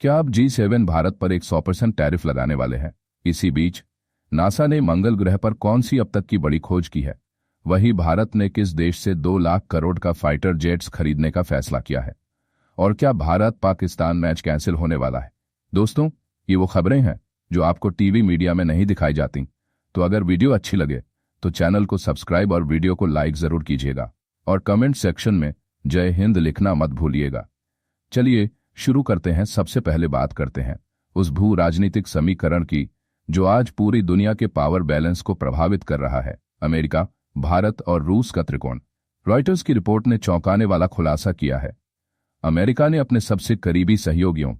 क्या अब G7 भारत पर एक 100% टैरिफ लगाने वाले हैं? इसी बीच नासा ने मंगल ग्रह पर कौन सी अब तक की बड़ी खोज की है? वहीं भारत ने किस देश से 2 लाख करोड़ का फाइटर जेट्स खरीदने का फैसला किया है? और क्या भारत पाकिस्तान मैच कैंसिल होने वाला है? दोस्तों, ये वो खबरें हैं जो आपको टीवी मीडिया में नहीं दिखाई जाती। तो अगर वीडियो अच्छी लगे तो चैनल को सब्सक्राइब और वीडियो को लाइक जरूर कीजिएगा और कमेंट सेक्शन में जय हिंद लिखना मत भूलिएगा। चलिए शुरू करते हैं। सबसे पहले बात करते हैं उस भू राजनीतिक समीकरण की जो आज पूरी दुनिया के पावर बैलेंस को प्रभावित कर रहा है। अमेरिका, भारत और रूस का त्रिकोण। रॉयटर्स की रिपोर्ट ने चौंकाने वाला खुलासा किया है। अमेरिका ने अपने सबसे करीबी सहयोगियों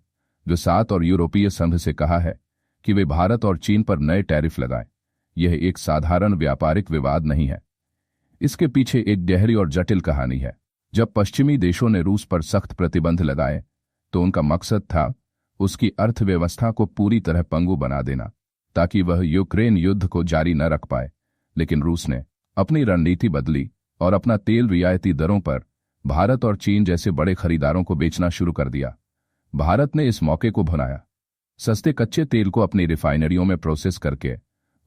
जो साथ और यूरोपीय संघ से कहा है कि वे भारत और चीन पर नए टैरिफ लगाएं। यह एक साधारण व्यापारिक विवाद नहीं है। इसके पीछे एक गहरी और जटिल कहानी है। जब पश्चिमी देशों ने रूस पर सख्त प्रतिबंध लगाए तो उनका मकसद था उसकी अर्थव्यवस्था को पूरी तरह पंगु बना देना ताकि वह यूक्रेन युद्ध को जारी न रख पाए। लेकिन रूस ने अपनी रणनीति बदली और अपना तेल रियायती दरों पर भारत और चीन जैसे बड़े खरीदारों को बेचना शुरू कर दिया। भारत ने इस मौके को भुनाया। सस्ते कच्चे तेल को अपनी रिफाइनरियों में प्रोसेस करके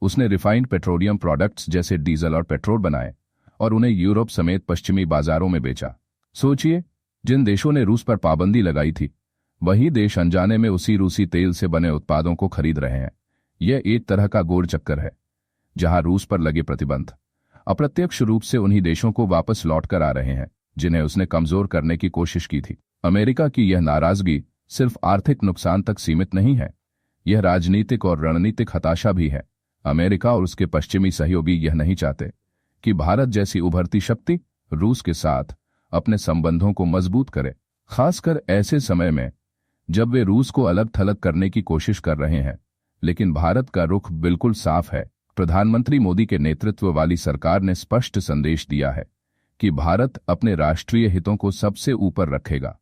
उसने रिफाइंड पेट्रोलियम प्रोडक्ट्स जैसे डीजल और पेट्रोल बनाए और उन्हें यूरोप समेत पश्चिमी बाजारों में बेचा। सोचिए, जिन देशों ने रूस पर पाबंदी लगाई थी वही देश अनजाने में उसी रूसी तेल से बने उत्पादों को खरीद रहे हैं। यह एक तरह का गोल चक्कर है जहां रूस पर लगे प्रतिबंध अप्रत्यक्ष रूप से उन्हीं देशों को वापस लौट कर आ रहे हैं जिन्हें उसने कमजोर करने की कोशिश की थी। अमेरिका की यह नाराजगी सिर्फ आर्थिक नुकसान तक सीमित नहीं है, यह राजनीतिक और रणनीतिक हताशा भी है। अमेरिका और उसके पश्चिमी सहयोगी यह नहीं चाहते कि भारत जैसी उभरती शक्ति रूस के साथ अपने संबंधों को मजबूत करे, खासकर ऐसे समय में जब वे रूस को अलग थलग करने की कोशिश कर रहे हैं। लेकिन भारत का रुख बिल्कुल साफ है। प्रधानमंत्री मोदी के नेतृत्व वाली सरकार ने स्पष्ट संदेश दिया है कि भारत अपने राष्ट्रीय हितों को सबसे ऊपर रखेगा।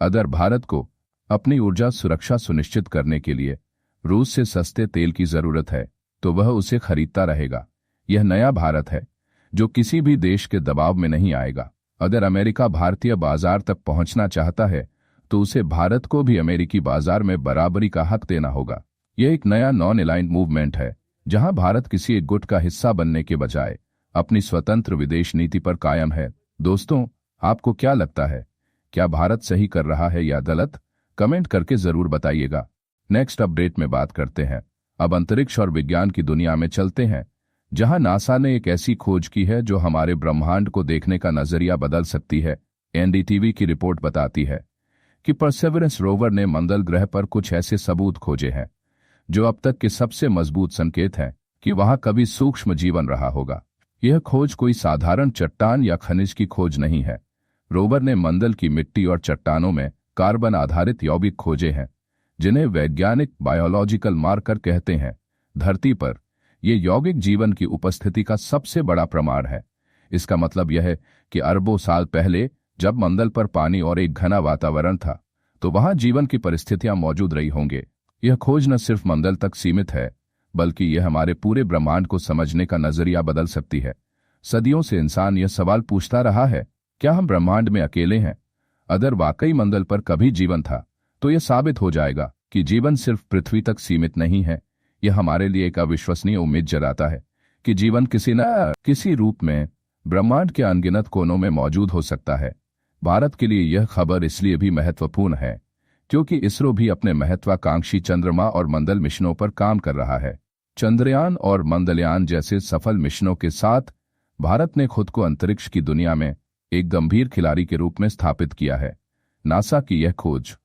अगर भारत को अपनी ऊर्जा सुरक्षा सुनिश्चित करने के लिए रूस से सस्ते तेल की जरूरत है तो वह उसे खरीदता रहेगा। यह नया भारत है जो किसी भी देश के दबाव में नहीं आएगा। अगर अमेरिका भारतीय बाजार तक पहुंचना चाहता है तो उसे भारत को भी अमेरिकी बाजार में बराबरी का हक देना होगा। यह एक नया नॉन अलाइंड मूवमेंट है जहां भारत किसी एक गुट का हिस्सा बनने के बजाय अपनी स्वतंत्र विदेश नीति पर कायम है। दोस्तों, आपको क्या लगता है? क्या भारत सही कर रहा है या गलत? कमेंट करके जरूर बताइएगा। नेक्स्ट अपडेट में बात करते हैं। अब अंतरिक्ष और विज्ञान की दुनिया में चलते हैं जहां नासा ने एक ऐसी खोज की है जो हमारे ब्रह्मांड को देखने का नजरिया बदल सकती है। एनडीटीवी की रिपोर्ट बताती है कि परसेवरेंस रोवर ने मंगल ग्रह पर कुछ ऐसे सबूत खोजे हैं जो अब तक के सबसे मजबूत संकेत हैं कि वहां कभी सूक्ष्म जीवन रहा होगा। यह खोज कोई साधारण चट्टान या खनिज की खोज नहीं है। रोवर ने मंगल की मिट्टी और चट्टानों में कार्बन आधारित यौगिक खोजे हैं जिन्हें वैज्ञानिक बायोलॉजिकल मार्कर कहते हैं। धरती पर ये यौगिक जीवन की उपस्थिति का सबसे बड़ा प्रमाण है। इसका मतलब यह है कि अरबों साल पहले जब मंगल पर पानी और एक घना वातावरण था तो वहां जीवन की परिस्थितियां मौजूद रही होंगे। यह खोज न सिर्फ मंगल तक सीमित है बल्कि यह हमारे पूरे ब्रह्मांड को समझने का नजरिया बदल सकती है। सदियों से इंसान यह सवाल पूछता रहा है, क्या हम ब्रह्मांड में अकेले हैं? अगर वाकई मंगल पर कभी जीवन था तो यह साबित हो जाएगा कि जीवन सिर्फ पृथ्वी तक सीमित नहीं है। यह हमारे लिए एक अविश्वसनीय उम्मीद जगाता है कि जीवन किसी न किसी रूप में ब्रह्मांड के अनगिनत कोनों में मौजूद हो सकता है। भारत के लिए यह खबर इसलिए भी महत्वपूर्ण है क्योंकि इसरो भी अपने महत्वाकांक्षी चंद्रमा और मंगल मिशनों पर काम कर रहा है। चंद्रयान और मंगलयान जैसे सफल मिशनों के साथ भारत ने खुद को अंतरिक्ष की दुनिया में एक गंभीर खिलाड़ी के रूप में स्थापित किया है। नासा की यह खोज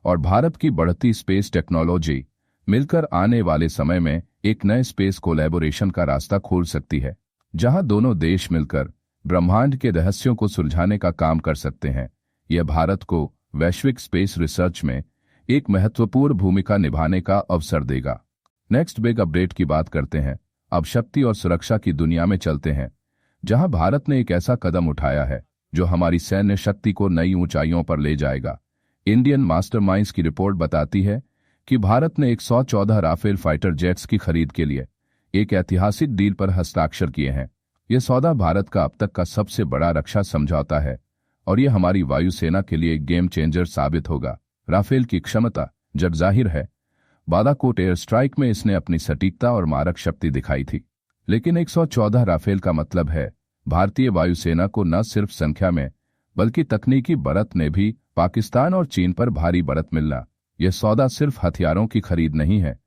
और भारत की बढ़ती स्पेस टेक्नोलॉजी मिलकर आने वाले समय में एक नए स्पेस कोलैबोरेशन का रास्ता खोल सकती है जहां दोनों देश मिलकर ब्रह्मांड के रहस्यों को सुलझाने का काम कर सकते हैं। यह भारत को वैश्विक स्पेस रिसर्च में एक महत्वपूर्ण भूमिका निभाने का अवसर देगा। नेक्स्ट बिग अपडेट की बात करते हैं। अब शक्ति और सुरक्षा की दुनिया में चलते हैं जहां भारत ने एक ऐसा कदम उठाया है जो हमारी सैन्य शक्ति को नई ऊंचाइयों पर ले जाएगा। इंडियन मास्टरमाइंड्स की रिपोर्ट बताती है कि भारत ने 114 राफेल फाइटर जेट्स की खरीद के लिए एक ऐतिहासिक डील पर हस्ताक्षर किए हैं। यह सौदा भारत का अब तक का सबसे बड़ा रक्षा समझौता है और यह हमारी वायुसेना के लिए एक गेम चेंजर साबित होगा। राफेल की क्षमता जग जाहिर है बालाकोट एयर स्ट्राइक में इसने अपनी सटीकता और मारक शक्ति दिखाई थी। लेकिन 114 राफेल का मतलब है भारतीय वायुसेना को न सिर्फ संख्या में बल्कि तकनीकी बढ़त ने भी पाकिस्तान और चीन पर भारी बढ़त मिलना। यह सौदा सिर्फ हथियारों की खरीद नहीं है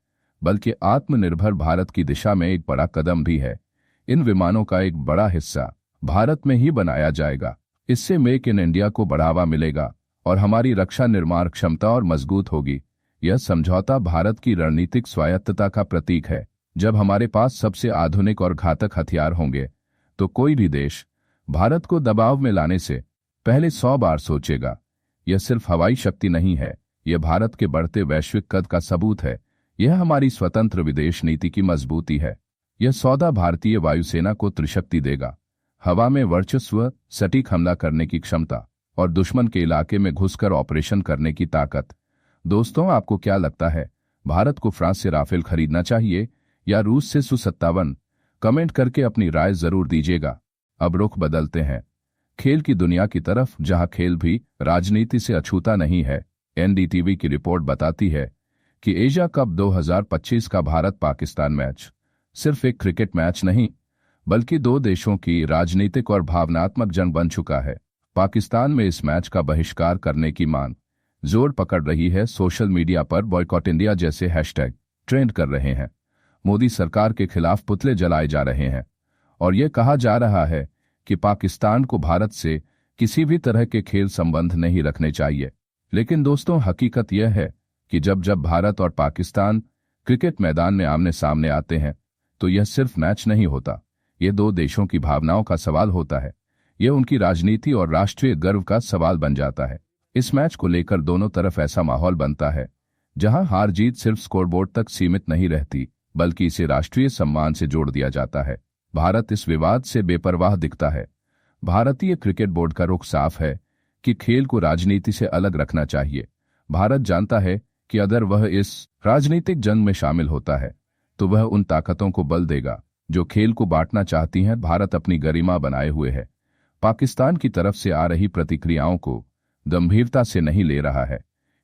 बल्कि आत्मनिर्भर भारत की दिशा में एक बड़ा कदम भी है। इन विमानों का एक बड़ा हिस्सा भारत में ही बनाया जाएगा। इससे मेक इन इंडिया को बढ़ावा मिलेगा और हमारी रक्षा निर्माण क्षमता और मजबूत होगी। यह समझौता भारत की रणनीतिक स्वायत्तता का प्रतीक है। जब हमारे पास सबसे आधुनिक और घातक हथियार होंगे तो कोई भी देश भारत को दबाव में लाने से पहले 100 बार सोचेगा। यह सिर्फ हवाई शक्ति नहीं है, यह भारत के बढ़ते वैश्विक कद का सबूत है। यह हमारी स्वतंत्र विदेश नीति की मजबूती है। यह सौदा भारतीय वायुसेना को त्रिशक्ति देगा, हवा में वर्चस्व, सटीक हमला करने की क्षमता और दुश्मन के इलाके में घुसकर ऑपरेशन करने की ताकत। दोस्तों, आपको क्या लगता है, भारत को फ्रांस से राफेल खरीदना चाहिए या रूस से Su-57? कमेंट करके अपनी राय जरूर दीजिएगा। अब रुख बदलते हैं खेल की दुनिया की तरफ, जहां खेल भी राजनीति से अछूता नहीं है। एनडीटीवी की रिपोर्ट बताती है कि एशिया कप 2025 का भारत पाकिस्तान मैच सिर्फ एक क्रिकेट मैच नहीं बल्कि दो देशों की राजनीतिक और भावनात्मक जंग बन चुका है। पाकिस्तान में इस मैच का बहिष्कार करने की मांग जोर पकड़ रही है। सोशल मीडिया पर बॉयकॉट इंडिया जैसे हैशटैग ट्रेंड कर रहे हैं। मोदी सरकार के खिलाफ पुतले जलाए जा रहे हैं और यह कहा जा रहा है कि पाकिस्तान को भारत से किसी भी तरह के खेल संबंध नहीं रखने चाहिए। लेकिन दोस्तों, हकीकत यह है कि जब जब भारत और पाकिस्तान क्रिकेट मैदान में आमने सामने आते हैं तो यह सिर्फ मैच नहीं होता, यह दो देशों की भावनाओं का सवाल होता है। यह उनकी राजनीति और राष्ट्रीय गर्व का सवाल बन जाता है। इस मैच को लेकर दोनों तरफ ऐसा माहौल बनता है जहां हार जीत सिर्फ स्कोरबोर्ड तक सीमित नहीं रहती बल्कि इसे राष्ट्रीय सम्मान से जोड़ दिया जाता है। भारत इस विवाद से बेपरवाह दिखता है। भारतीय क्रिकेट बोर्ड का रुख साफ है कि खेल को राजनीति से अलग रखना चाहिए। भारत जानता है कि अगर वह इस राजनीतिक जंग में शामिल होता है तो वह उन ताकतों को बल देगा जो खेल को बांटना चाहती हैं। भारत अपनी गरिमा बनाए हुए है। पाकिस्तान की तरफ से आ रही प्रतिक्रियाओं को गंभीरता से नहीं ले रहा है।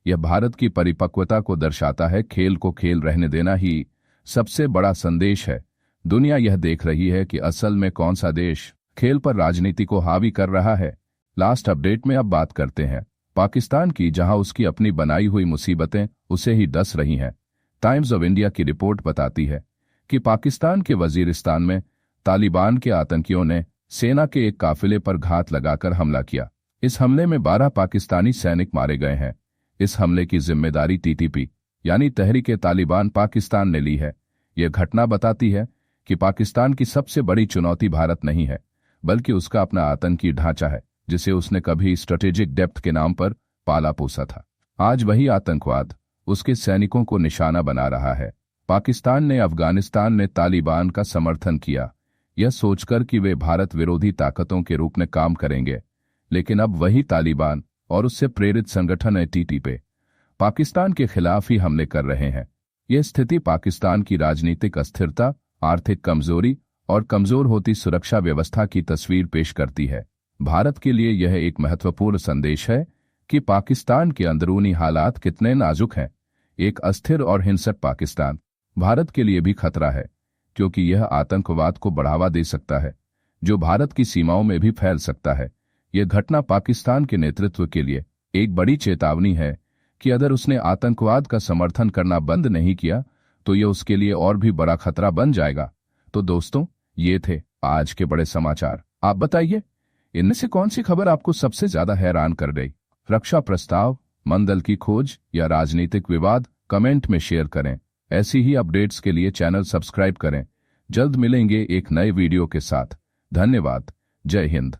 यह भारत की परिपक्वता को दर्शाता है। खेल को खेल रहने देना ही सबसे बड़ा संदेश है। दुनिया यह देख रही है कि असल में कौन सा देश खेल पर राजनीति को हावी कर रहा है। लास्ट अपडेट में अब बात करते हैं पाकिस्तान की, जहां उसकी अपनी बनाई हुई मुसीबतें उसे ही डस रही हैं। टाइम्स ऑफ इंडिया की रिपोर्ट बताती है कि पाकिस्तान के वजीरिस्तान में तालिबान के आतंकियों ने सेना के एक काफिले पर घात लगाकर हमला किया। इस हमले में 12 पाकिस्तानी सैनिक मारे गए हैं। इस हमले की जिम्मेदारी टीटीपी यानी तहरीके तालिबान पाकिस्तान ने ली है। यह घटना बताती है कि पाकिस्तान की सबसे बड़ी चुनौती भारत नहीं है बल्कि उसका अपना आतंकी ढांचा है जिसे उसने कभी स्ट्रेटेजिक डेप्थ के नाम पर पाला पोसा था। आज वही आतंकवाद उसके सैनिकों को निशाना बना रहा है। पाकिस्तान ने अफगानिस्तान में तालिबान का समर्थन किया, यह सोचकर कि वे भारत विरोधी ताकतों के रूप में काम करेंगे। लेकिन अब वही तालिबान और उससे प्रेरित संगठन टीटीपी पाकिस्तान के खिलाफ ही हमले कर रहे हैं। यह स्थिति पाकिस्तान की राजनीतिक अस्थिरता, आर्थिक कमजोरी और कमजोर होती सुरक्षा व्यवस्था की तस्वीर पेश करती है। भारत के लिए यह एक महत्वपूर्ण संदेश है कि पाकिस्तान के अंदरूनी हालात कितने नाजुक हैं। एक अस्थिर और हिंसक पाकिस्तान भारत के लिए भी खतरा है क्योंकि यह आतंकवाद को बढ़ावा दे सकता है जो भारत की सीमाओं में भी फैल सकता है। यह घटना पाकिस्तान के नेतृत्व के लिए एक बड़ी चेतावनी है कि अगर उसने आतंकवाद का समर्थन करना बंद नहीं किया तो यह उसके लिए और भी बड़ा खतरा बन जाएगा। तो दोस्तों, ये थे आज के बड़े समाचार। आप बताइए, इनमें से कौन सी खबर आपको सबसे ज्यादा हैरान कर गई? रक्षा प्रस्ताव, मंगल की खोज या राजनीतिक विवाद? कमेंट में शेयर करें। ऐसी ही अपडेट्स के लिए चैनल सब्सक्राइब करें। जल्द मिलेंगे एक नए वीडियो के साथ। धन्यवाद। जय हिंद।